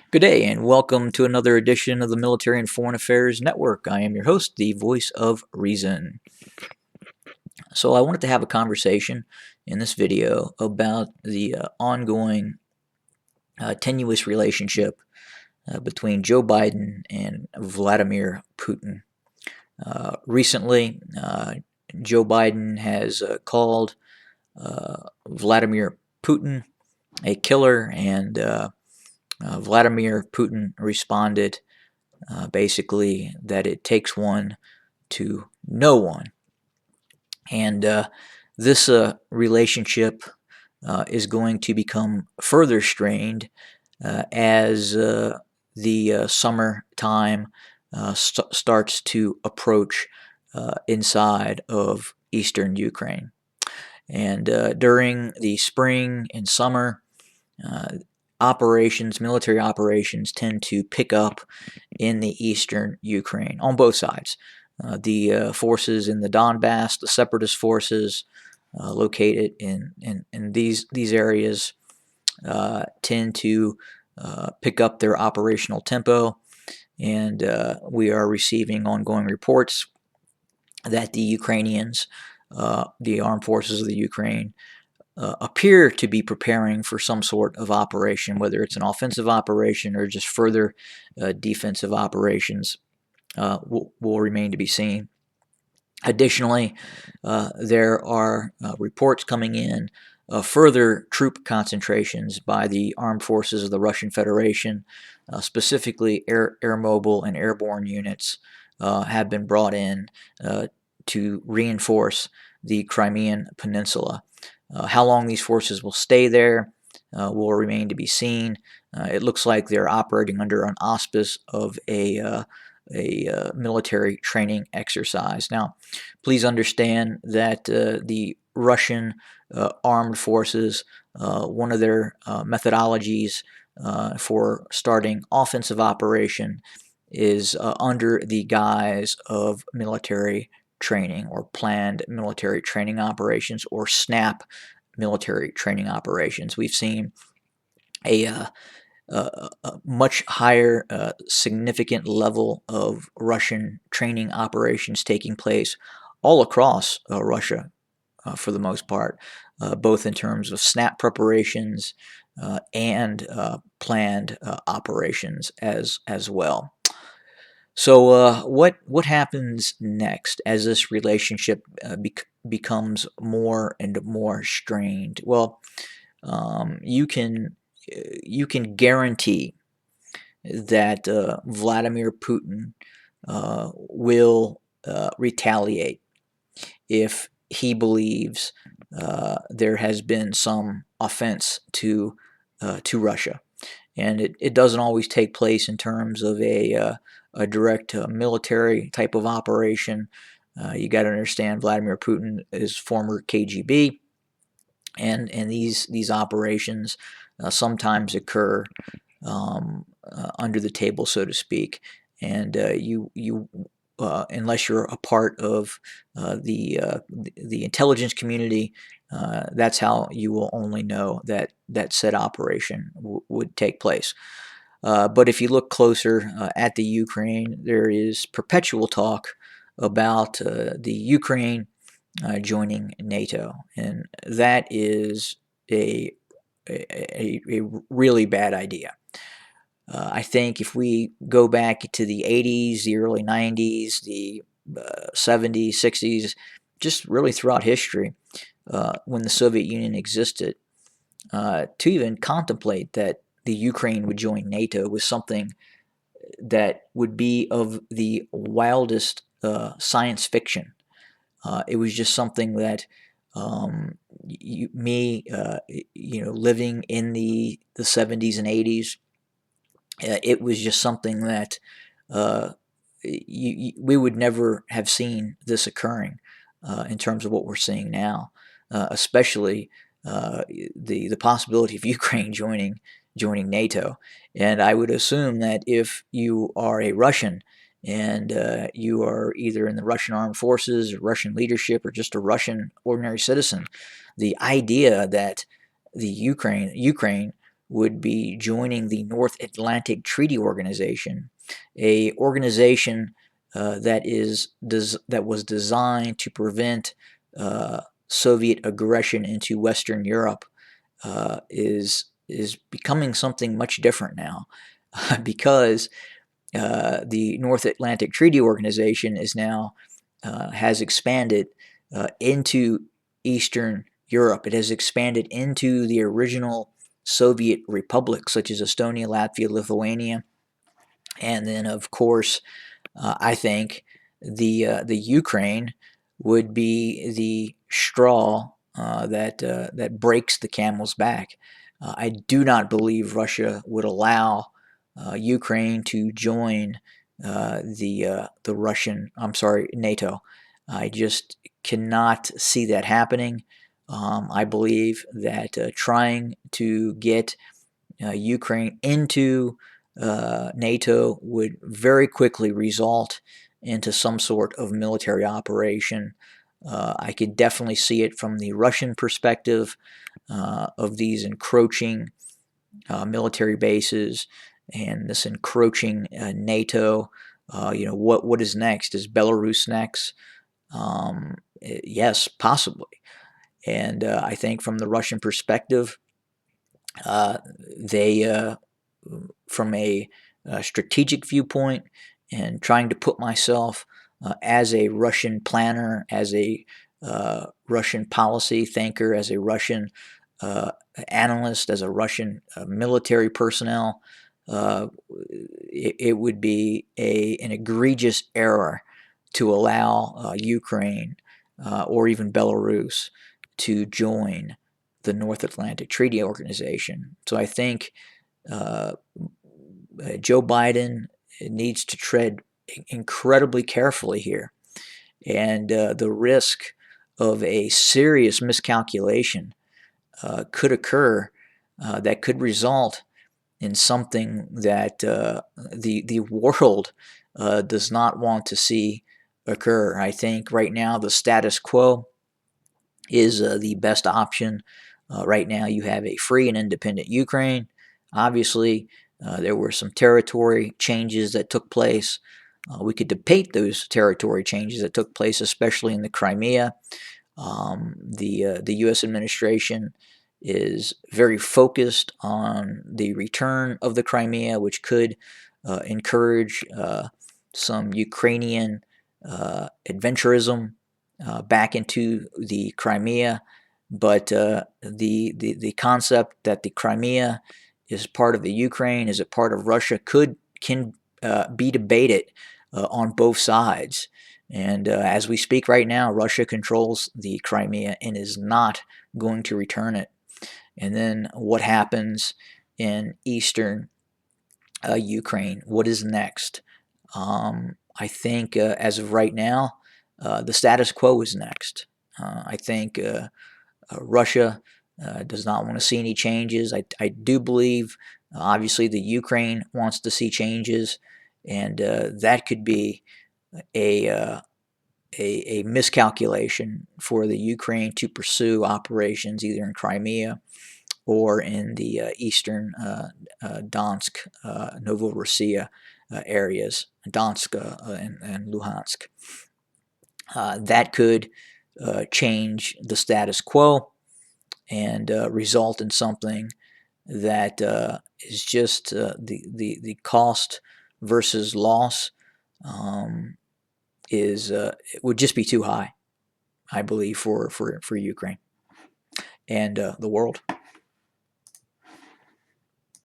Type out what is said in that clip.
Good day, and welcome to another edition of the Military and Foreign Affairs Network. I am your host, the voice of reason. So, I wanted to have a conversation in this video about the ongoing tenuous relationship between Joe Biden and Vladimir Putin. Recently, Joe Biden has called Vladimir Putin a killer, and Vladimir Putin responded basically that it takes one to know one. And this relationship is going to become further strained as the summertime starts to approach inside of eastern Ukraine. And during the spring and summer, military operations tend to pick up in the eastern Ukraine on both sides. The forces in the Donbass, the separatist forces located in these areas, tend to pick up their operational tempo, and we are receiving ongoing reports that the Ukrainians, the armed forces of the Ukraine, appear to be preparing for some sort of operation, whether it's an offensive operation or just further defensive operations. Will remain to be seen. Additionally, there are reports coming in of further troop concentrations by the armed forces of the Russian Federation, specifically air mobile and airborne units, have been brought in to reinforce the Crimean Peninsula. How long these forces will stay there will remain to be seen. It looks like they're operating under an auspice of a military training exercise. Now, please understand that the Russian armed forces, one of their methodologies for starting offensive operation is under the guise of military training or planned military training operations or SNAP military training operations. We've seen a much higher, significant level of Russian training operations taking place all across Russia for the most part, both in terms of SNAP preparations and planned operations as well. So, what happens next as this relationship becomes more and more strained? Well, you can guarantee that Vladimir Putin will retaliate if he believes there has been some offense to Russia, and it doesn't always take place in terms of a direct military type of operation. You got to understand Vladimir Putin is former KGB, and these operations sometimes occur under the table, so to speak, and you unless you're a part of the intelligence community, that's how you will only know that said operation would take place. But if you look closer at the Ukraine, there is perpetual talk about the Ukraine joining NATO, and that is a really bad idea. I think if we go back to the 80s, the early 90s, the 70s, 60s, just really throughout history, when the Soviet Union existed, to even contemplate that the Ukraine would join NATO was something that would be of the wildest science fiction. It was just something that living in the 70s and 80s, it was just something that we would never have seen this occurring in terms of what we're seeing now, especially the possibility of Ukraine joining NATO. And I would assume that if you are a Russian and you are either in the Russian armed forces, or Russian leadership, or just a Russian ordinary citizen, the idea that the Ukraine would be joining the North Atlantic Treaty Organization, a organization that was designed to prevent Soviet aggression into Western Europe, is becoming something much different now, because the North Atlantic Treaty Organization is now has expanded into Eastern Europe. It has expanded into the original Soviet republics, such as Estonia, Latvia, Lithuania, and then, of course, I think the Ukraine would be the straw that breaks the camel's back. I do not believe Russia would allow Ukraine to join the Russian, I'm sorry, NATO. I just cannot see that happening. I believe that trying to get Ukraine into NATO would very quickly result into some sort of military operation. I could definitely see it from the Russian perspective of these encroaching military bases and this encroaching NATO. What is next? Is Belarus next? Yes, possibly. And I think from the Russian perspective, they from a strategic viewpoint and trying to put myself as a Russian planner, as a Russian policy thinker, as a Russian analyst, as a Russian military personnel, it would be an egregious error to allow Ukraine or even Belarus to join the North Atlantic Treaty Organization. So I think Joe Biden needs to tread incredibly carefully here, and the risk of a serious miscalculation could occur that could result in something that the world does not want to see occur. I think right now the status quo is the best option. Right now, you have a free and independent Ukraine. Obviously, there were some territory changes that took place. We could debate those territory changes that took place, especially in the Crimea. The U.S. administration is very focused on the return of the Crimea, which could encourage some Ukrainian adventurism back into the Crimea. But the concept that the Crimea is part of the Ukraine, is a part of Russia, can be debated on both sides. And as we speak right now, Russia controls the Crimea and is not going to return it. And then what happens in eastern Ukraine? What is next? I think as of right now, the status quo is next. I think Russia does not want to see any changes. I do believe, obviously, the Ukraine wants to see changes, and that could be a a miscalculation for the Ukraine to pursue operations either in Crimea or in the eastern Donetsk, Novorossiya areas, Donetsk and Luhansk. That could change the status quo and result in something that is just the cost versus loss it would just be too high, I believe, for Ukraine and the world.